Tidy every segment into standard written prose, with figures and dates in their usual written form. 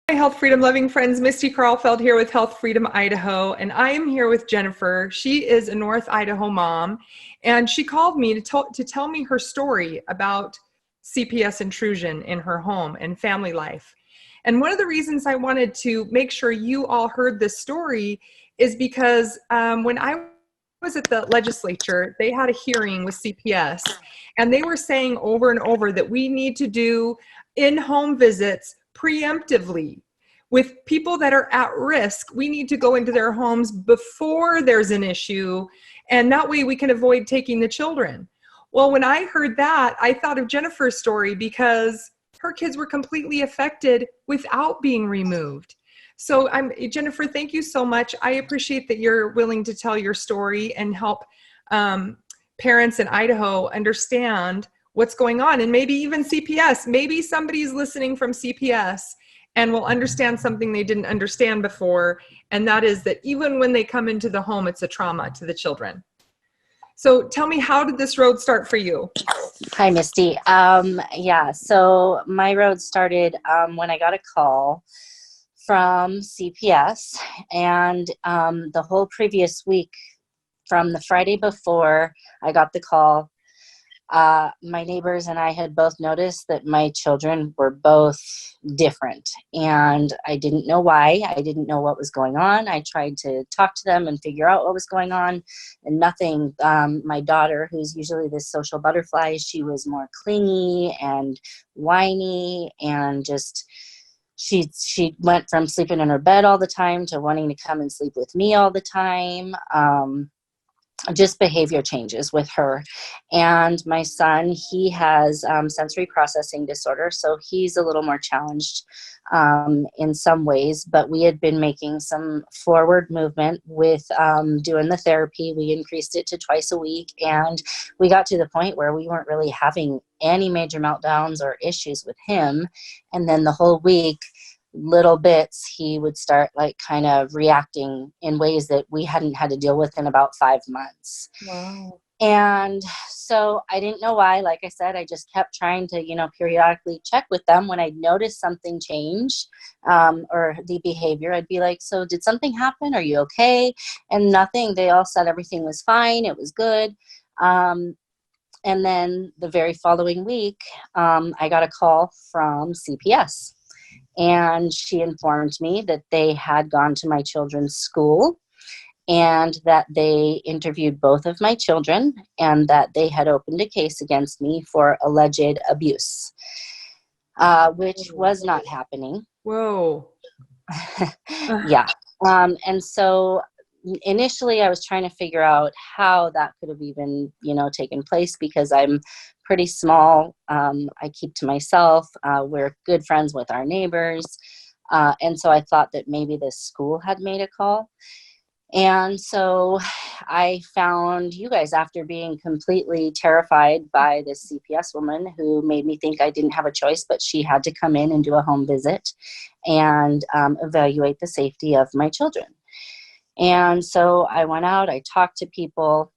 My Health Freedom loving friends, Misty Carlfeld here with Health Freedom Idaho, and I am here with Jennifer. She is a North Idaho mom, and she called me to tell me her story about CPS intrusion in her home and family life. And one of the reasons I wanted to make sure you all heard this story is because when I was at the legislature, they had a hearing with CPS, and they were saying over and over that we need to do in-home visits preemptively with people that are at risk. We need to go into their homes before there's an issue, and that way we can avoid taking the children. Well, when I heard that, I thought of Jennifer's story because her kids were completely affected without being removed. So Jennifer, thank you so much. I appreciate that you're willing to tell your story and help parents in Idaho understand what's going on, and maybe even CPS. Maybe somebody's listening from CPS and will understand something they didn't understand before, and that is that even when they come into the home, it's a trauma to the children. So tell me, how did this road start for you? Hi, Misty. So my road started when I got a call from CPS, and the whole previous week, from the Friday before I got the call, my neighbors and I had both noticed that my children were both different, and I didn't know why. I didn't know what was going on. I tried to talk to them and figure out what was going on, and nothing. My daughter, who's usually this social butterfly, she was more clingy and whiny, and just she went from sleeping in her bed all the time to wanting to come and sleep with me all the time. Just behavior changes with her. And my son, he has sensory processing disorder, so he's a little more challenged in some ways, but we had been making some forward movement with doing the therapy. We increased it to twice a week, and we got to the point where we weren't really having any major meltdowns or issues with him. And then the whole week, little bits, he would start like kind of reacting in ways that we hadn't had to deal with in about 5 months. Wow. And so I didn't know why. Like I said, I just kept trying to, periodically check with them when I noticed something change or the behavior. I'd be like, so did something happen? Are you okay? And nothing. They all said everything was fine. It was good. And then the very following week, I got a call from CPS. And she informed me that they had gone to my children's school and that they interviewed both of my children and that they had opened a case against me for alleged abuse, which was not happening. Whoa. Yeah. And so initially I was trying to figure out how that could have even, taken place, because I'm pretty small. I keep to myself. We're good friends with our neighbors. And so I thought that maybe the school had made a call. And so I found you guys after being completely terrified by this CPS woman who made me think I didn't have a choice, but she had to come in and do a home visit and evaluate the safety of my children. And so I went out, I talked to people.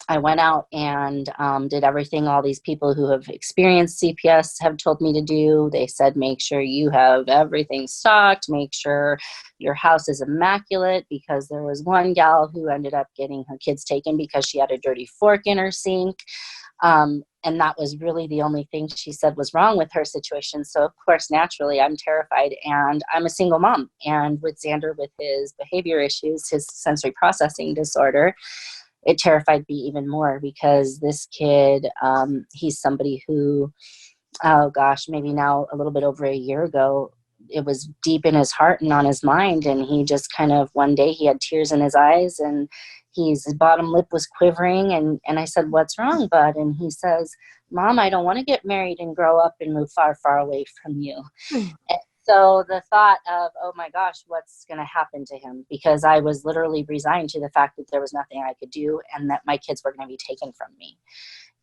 I went out and did everything all these people who have experienced CPS have told me to do. They said, make sure you have everything stocked, make sure your house is immaculate, because there was one gal who ended up getting her kids taken because she had a dirty fork in her sink. And that was really the only thing she said was wrong with her situation. So of course, naturally, I'm terrified, and I'm a single mom. And with Xander, with his behavior issues, his sensory processing disorder, it terrified me even more, because this kid, he's somebody who, oh gosh, maybe now a little bit over a year ago, it was deep in his heart and on his mind. And he just kind of, one day he had tears in his eyes and his bottom lip was quivering. And I said, what's wrong, bud? And he says, Mom, I don't want to get married and grow up and move far, far away from you. And so the thought of, oh my gosh, what's going to happen to him? Because I was literally resigned to the fact that there was nothing I could do and that my kids were going to be taken from me.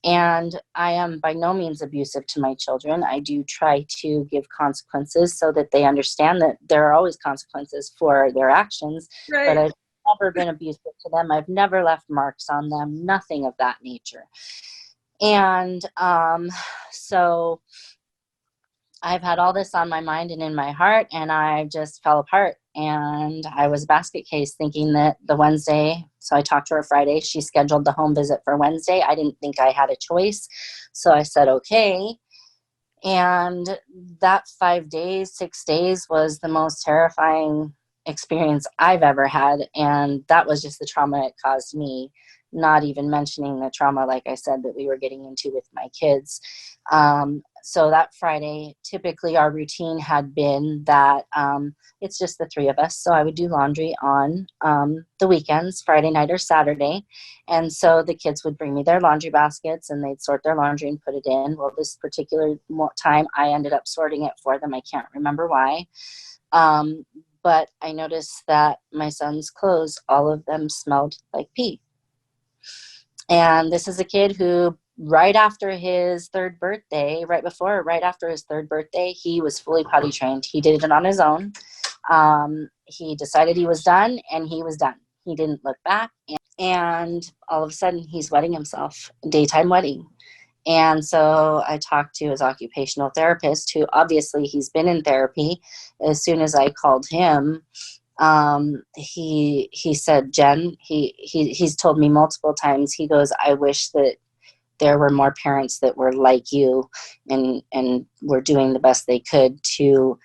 And I am by no means abusive to my children. I do try to give consequences so that they understand that there are always consequences for their actions. Right. But I've never been abusive to them. I've never left marks on them, nothing of that nature. And so I've had all this on my mind and in my heart, and I just fell apart. And I was a basket case thinking that the Wednesday, so I talked to her Friday. She scheduled the home visit for Wednesday. I didn't think I had a choice. So I said, okay. And that 5 days, 6 days was the most terrifying experience I've ever had. And that was just the trauma it caused me, not even mentioning the trauma, like I said, that we were getting into with my kids. So that Friday, typically our routine had been that it's just the three of us. So I would do laundry on the weekends, Friday night or Saturday. And so the kids would bring me their laundry baskets and they'd sort their laundry and put it in. Well, this particular time, I ended up sorting it for them. I can't remember why. But I noticed that my son's clothes, all of them smelled like pee. And this is a kid who, right after his third birthday, right after his third birthday, he was fully potty trained. He did it on his own. He decided he was done, and he was done. He didn't look back. And all of a sudden, he's wetting himself, daytime wetting. And so I talked to his occupational therapist, who obviously he's been in therapy. As soon as I called him, he said, Jen, he's told me multiple times, he goes, I wish that there were more parents that were like you and were doing the best they could to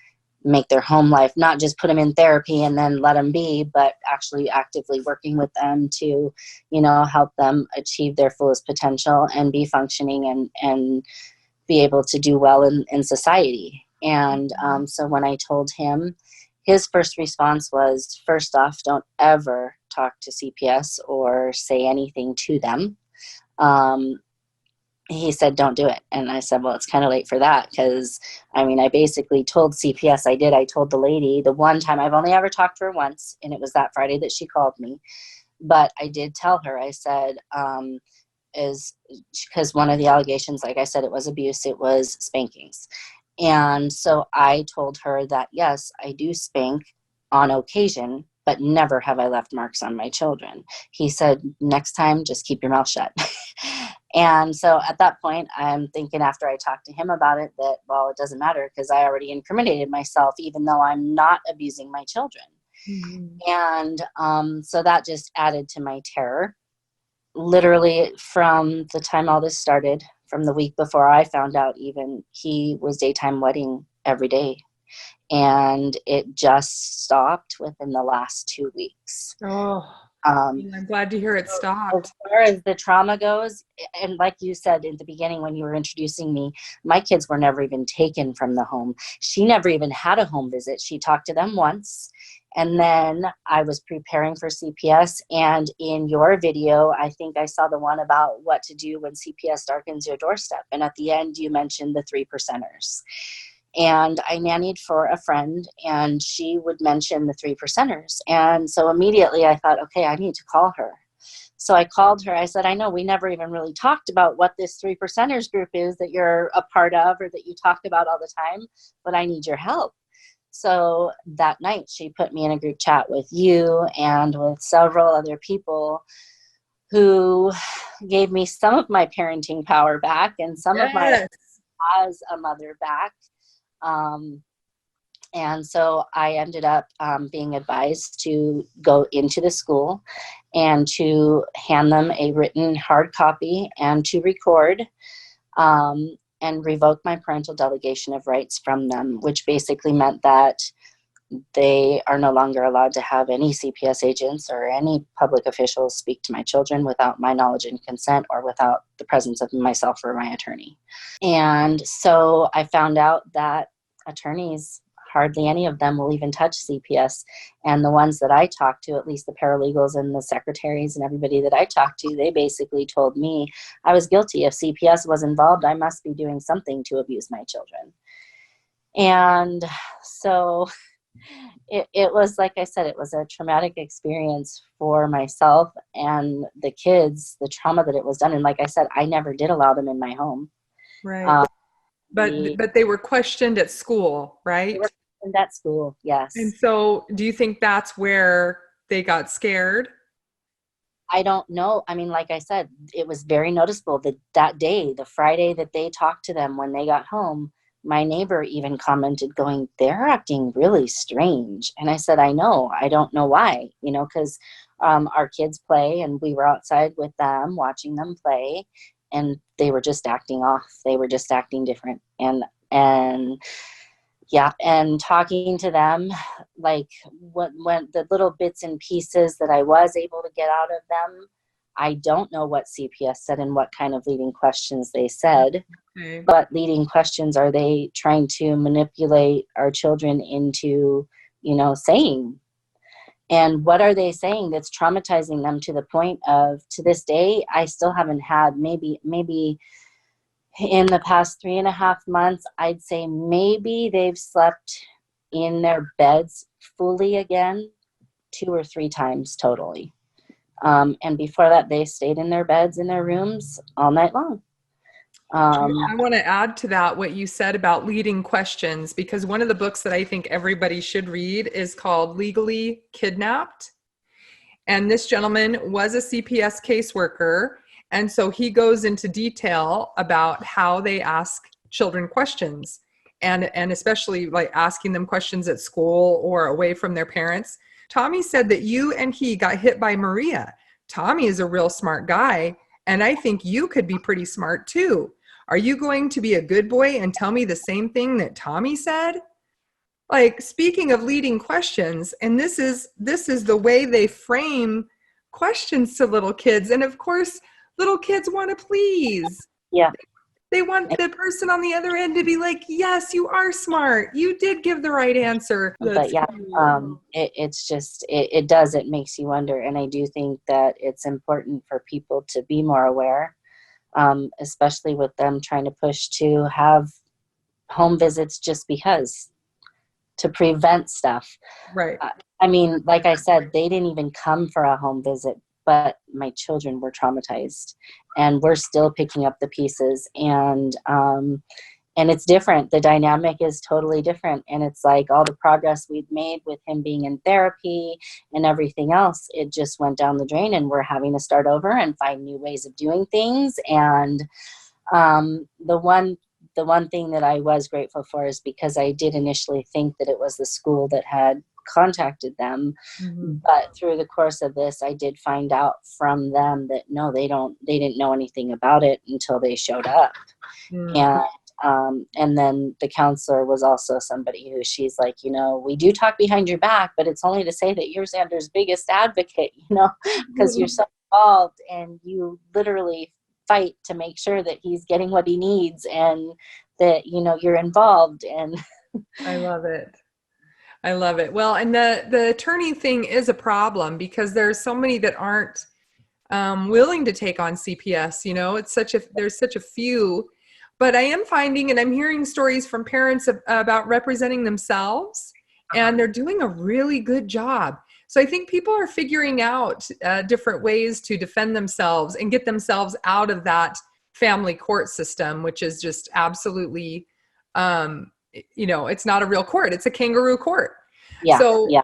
make their home life, not just put them in therapy and then let them be, but actually actively working with them to, help them achieve their fullest potential and be functioning and be able to do well in society. And so when I told him, his first response was, first off, don't ever talk to CPS or say anything to them. He said, don't do it. And I said, well, it's kind of late for that. Cause I basically told CPS, I told the lady the one time. I've only ever talked to her once, and it was that Friday that she called me. But I did tell her, I said, is because one of the allegations, like I said, it was abuse, it was spankings. And so I told her that, yes, I do spank on occasion, but never have I left marks on my children. He said, next time, just keep your mouth shut. And so at that point, I'm thinking, after I talked to him about it, that, well, it doesn't matter because I already incriminated myself, even though I'm not abusing my children. Mm-hmm. And so that just added to my terror. Literally from the time all this started, from the week before I found out even, he was daytime wetting every day. And it just stopped within the last 2 weeks. Oh, I'm glad to hear it stopped. As far as the trauma goes, and like you said in the beginning when you were introducing me, my kids were never even taken from the home. She never even had a home visit. She talked to them once. And then I was preparing for CPS, and in your video, I think I saw the one about what to do when CPS darkens your doorstep. And at the end, you mentioned the 3%ers. And I nannied for a friend, and she would mention the 3%ers. And so immediately I thought, okay, I need to call her. So I called her. I said, I know we never even really talked about what this 3%ers group is that you're a part of or that you talk about all the time, but I need your help. So that night she put me in a group chat with you and with several other people who gave me some of my parenting power back and some of my as a mother back. And so I ended up being advised to go into the school and to hand them a written hard copy and to record and revoke my parental delegation of rights from them, which basically meant that they are no longer allowed to have any CPS agents or any public officials speak to my children without my knowledge and consent or without the presence of myself or my attorney. And so I found out that attorneys, hardly any of them will even touch CPS. And the ones that I talked to, at least the paralegals and the secretaries and everybody that I talked to, they basically told me I was guilty. If CPS was involved, I must be doing something to abuse my children. And so it was, like I said, it was a traumatic experience for myself and the kids, the trauma that it was done. And like I said, I never did allow them in my home. Right. But they were questioned at school, right? They were questioned at school, yes. And so do you think that's where they got scared? I don't know. I mean, like I said, it was very noticeable that day, the Friday that they talked to them when they got home, my neighbor even commented going, they're acting really strange. And I said, I know, I don't know why, because our kids play and we were outside with them watching them play, and they were just acting off. They were just acting different. And yeah, and talking to them, like when the little bits and pieces that I was able to get out of them, I don't know what CPS said and what kind of leading questions they said. Okay. What leading questions are they trying to manipulate our children into, saying? And what are they saying that's traumatizing them to the point of, to this day, I still haven't had, maybe in the past 3.5 months, I'd say maybe they've slept in their beds fully again 2 or 3 times totally. And before that, they stayed in their beds, in their rooms all night long. I want to add to that what you said about leading questions, because one of the books that I think everybody should read is called Legally Kidnapped. And this gentleman was a CPS caseworker. And so he goes into detail about how they ask children questions, and especially like asking them questions at school or away from their parents. Tommy said that you and he got hit by Maria. Tommy is a real smart guy, and I think you could be pretty smart too. Are you going to be a good boy and tell me the same thing that Tommy said? Like, speaking of leading questions, and this is the way they frame questions to little kids. And of course, little kids want to please. Yeah. They want the person on the other end to be like, yes, you are smart. You did give the right answer. But yeah, it's just, it makes you wonder. And I do think that it's important for people to be more aware, especially with them trying to push to have home visits just because, to prevent stuff. Right. I mean, like I said, they didn't even come for a home visit, but my children were traumatized, and we're still picking up the pieces. And it's different. The dynamic is totally different. And it's like all the progress we'd made with him being in therapy and everything else, it just went down the drain, and we're having to start over and find new ways of doing things. And the one thing that I was grateful for is because I did initially think that it was the school that had contacted them. Mm-hmm. But through the course of this, I did find out from them that no, they didn't know anything about it until they showed up. Mm-hmm. And then the counselor was also somebody who, she's like, we do talk behind your back, but it's only to say that you're Xander's biggest advocate, because you're so involved and you literally fight to make sure that he's getting what he needs, and that you're involved. And I love it. Well, and the attorney thing is a problem, because there's so many that aren't willing to take on CPS. There's such a few, but I am finding, and I'm hearing stories from parents about representing themselves, and they're doing a really good job. So I think people are figuring out different ways to defend themselves and get themselves out of that family court system, which is just absolutely, it's not a real court. It's a kangaroo court. Yeah. So, yeah.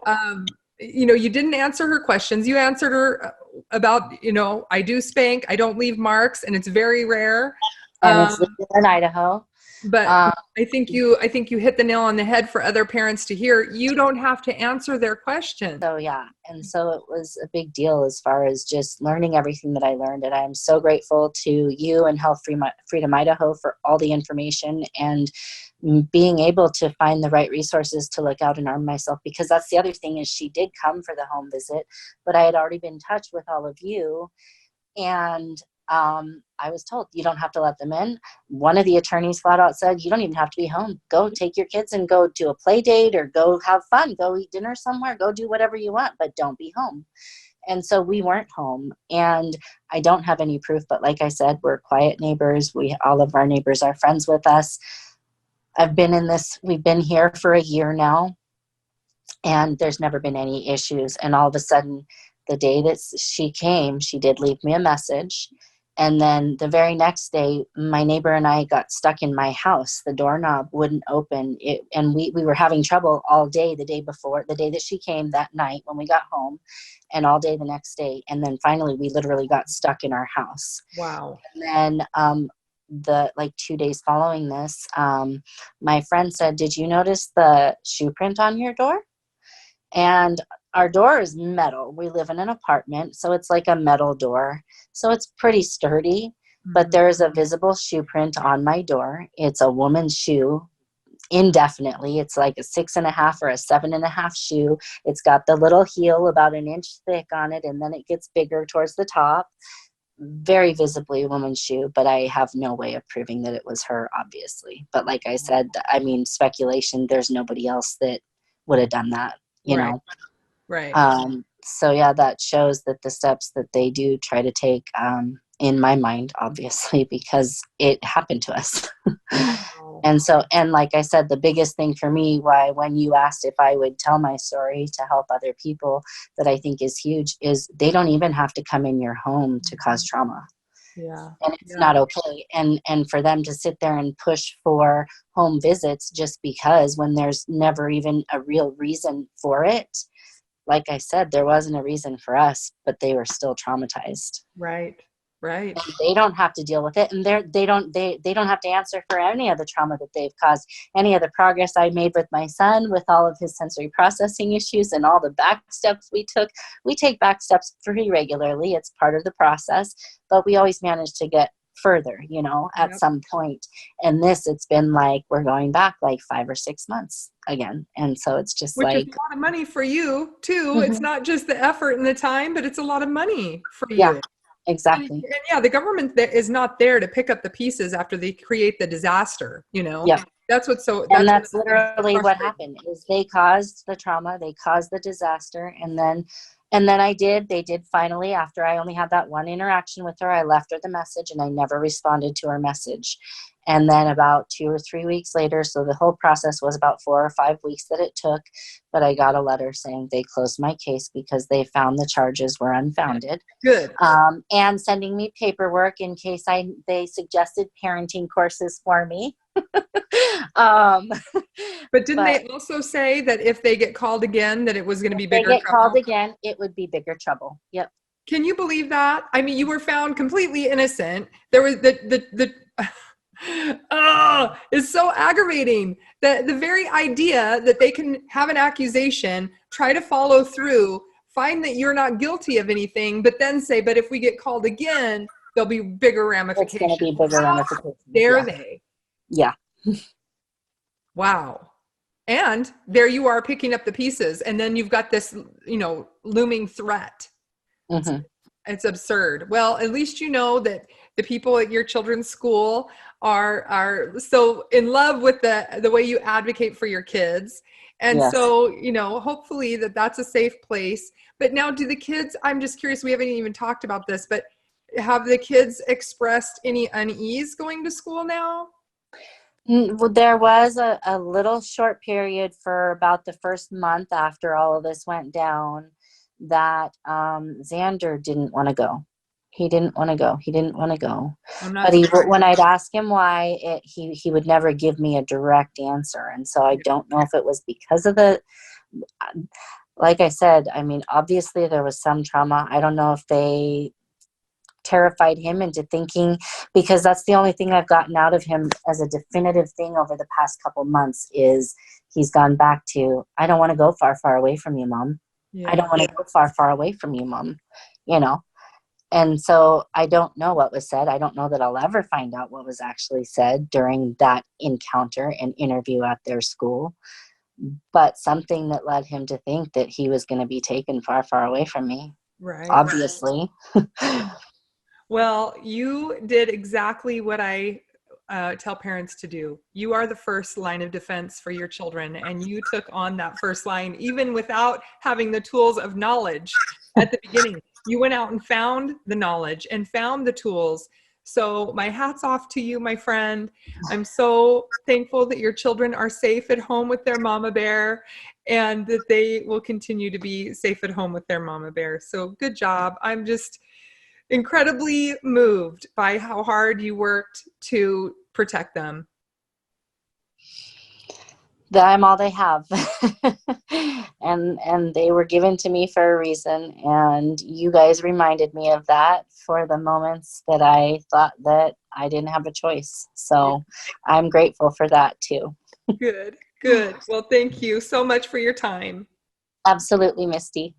You didn't answer her questions. You answered her about, I do spank, I don't leave marks, and it's very rare. And it's legal in Idaho. But I think you hit the nail on the head for other parents to hear. You don't have to answer their question. So yeah, and so it was a big deal as far as just learning everything that I learned. And I'm so grateful to you and Health Freedom Idaho for all the information and being able to find the right resources to look out and arm myself. Because that's the other thing, is she did come for the home visit, but I had already been in touch with all of you, and I was told, you don't have to let them in. One of the attorneys flat out said, you don't even have to be home. Go take your kids and go do a play date, or go have fun, go eat dinner somewhere, go do whatever you want, but don't be home. And so we weren't home, and I don't have any proof, but like I said, we're quiet neighbors. All of our neighbors are friends with us. We've been here for a year now, and there's never been any issues. And all of a sudden, the day that she came, she did leave me a message. And then the very next day, my neighbor and I got stuck in my house. The doorknob wouldn't open. And we were having trouble all day the day before, the day that she came, that night when we got home, and all day the next day. And then finally, we literally got stuck in our house. Wow. And then the like 2 days following this, my friend said, "Did you notice the shoe print on your door?" And our door is metal. We live in an apartment, so it's like a metal door. So it's pretty sturdy, but there is a visible shoe print on my door. It's a woman's shoe, indefinitely. It's like a 6.5 or a 7.5 shoe. It's got the little heel about an inch thick on it, and then it gets bigger towards the top. Very visibly a woman's shoe, but I have no way of proving that it was her, obviously. But like I said, I mean, speculation, there's nobody else that would have done that, you know? Right. So yeah, that shows that the steps that they do try to take, in my mind, obviously, because it happened to us. Wow. And like I said, the biggest thing for me, why when you asked if I would tell my story to help other people, that I think is huge, is they don't even have to come in your home to cause trauma. Yeah. And it's not okay. And for them to sit there and push for home visits just because, when there's never even a real reason for it. Like I said, there wasn't a reason for us, but they were still traumatized. Right. Right. And they don't have to deal with it, and they don't have to answer for any of the trauma that they've caused, any of the progress I made with my son, with all of his sensory processing issues and all the back steps we took. We take back steps pretty regularly. It's part of the process, but we always manage to get further, you know, at some point. And this, it's been like, we're going back like 5 or 6 months again. And so it's just Which like, is a lot of money for you too. mm-hmm. It's not just the effort and the time, but it's a lot of money for you. Yeah, exactly. And yeah, the government is not there to pick up the pieces after they create the disaster, you know? Yeah. That's what's so, And that's that's literally what happened, is they caused the trauma, they caused the disaster. And then they did finally, after I only had that one interaction with her, I left her the message and I never responded to her message. And then about 2 or 3 weeks later, so the whole process was about 4 or 5 weeks that it took, but I got a letter saying they closed my case because they found the charges were unfounded. Good. And sending me paperwork in case they suggested parenting courses for me. But didn't they also say that if they get called again, that it was going to be bigger trouble? If they get called again, it would be bigger trouble. Yep. Can you believe that? I mean, you were found completely innocent. There was oh, it's so aggravating. The very idea that they can have an accusation, try to follow through, find that you're not guilty of anything, but then say, but if we get called again, there'll be bigger ramifications. It's going to be bigger ramifications. Dare they? Yeah. Wow. And there you are picking up the pieces. And then you've got this, you know, looming threat. Mm-hmm. It's absurd. Well, at least you know that the people at your children's school are so in love with the way you advocate for your kids. And so, you know, hopefully that's a safe place. But now do the kids, I'm just curious, we haven't even talked about this, but have the kids expressed any unease going to school now? Well, there was a little short period for about the first month after all of this went down that Xander didn't want to go. He didn't want to go. He didn't want to go. But when I'd ask him why, he would never give me a direct answer. And so I don't know if it was because of like I said, I mean, obviously there was some trauma. I don't know if they terrified him into thinking, because that's the only thing I've gotten out of him as a definitive thing over the past couple months is he's gone back to, I don't want to go far, far away from you, Mom. Yeah. I don't want to go far, far away from you, Mom. You know? And so I don't know what was said. I don't know that I'll ever find out what was actually said during that encounter and interview at their school. But something that led him to think that he was going to be taken far, far away from me. Right. Obviously. Well, you did exactly what I tell parents to do. You are the first line of defense for your children, and you took on that first line even without having the tools of knowledge at the beginning. You went out and found the knowledge and found the tools. So my hat's off to you, my friend. I'm so thankful that your children are safe at home with their mama bear, and that they will continue to be safe at home with their mama bear. So good job. I'm just incredibly moved by how hard you worked to protect them. that I'm all they have. and they were given to me for a reason, and you guys reminded me of that for the moments that I thought that I didn't have a choice. So I'm grateful for that too. Good, good. Well, thank you so much for your time. Absolutely, Misty.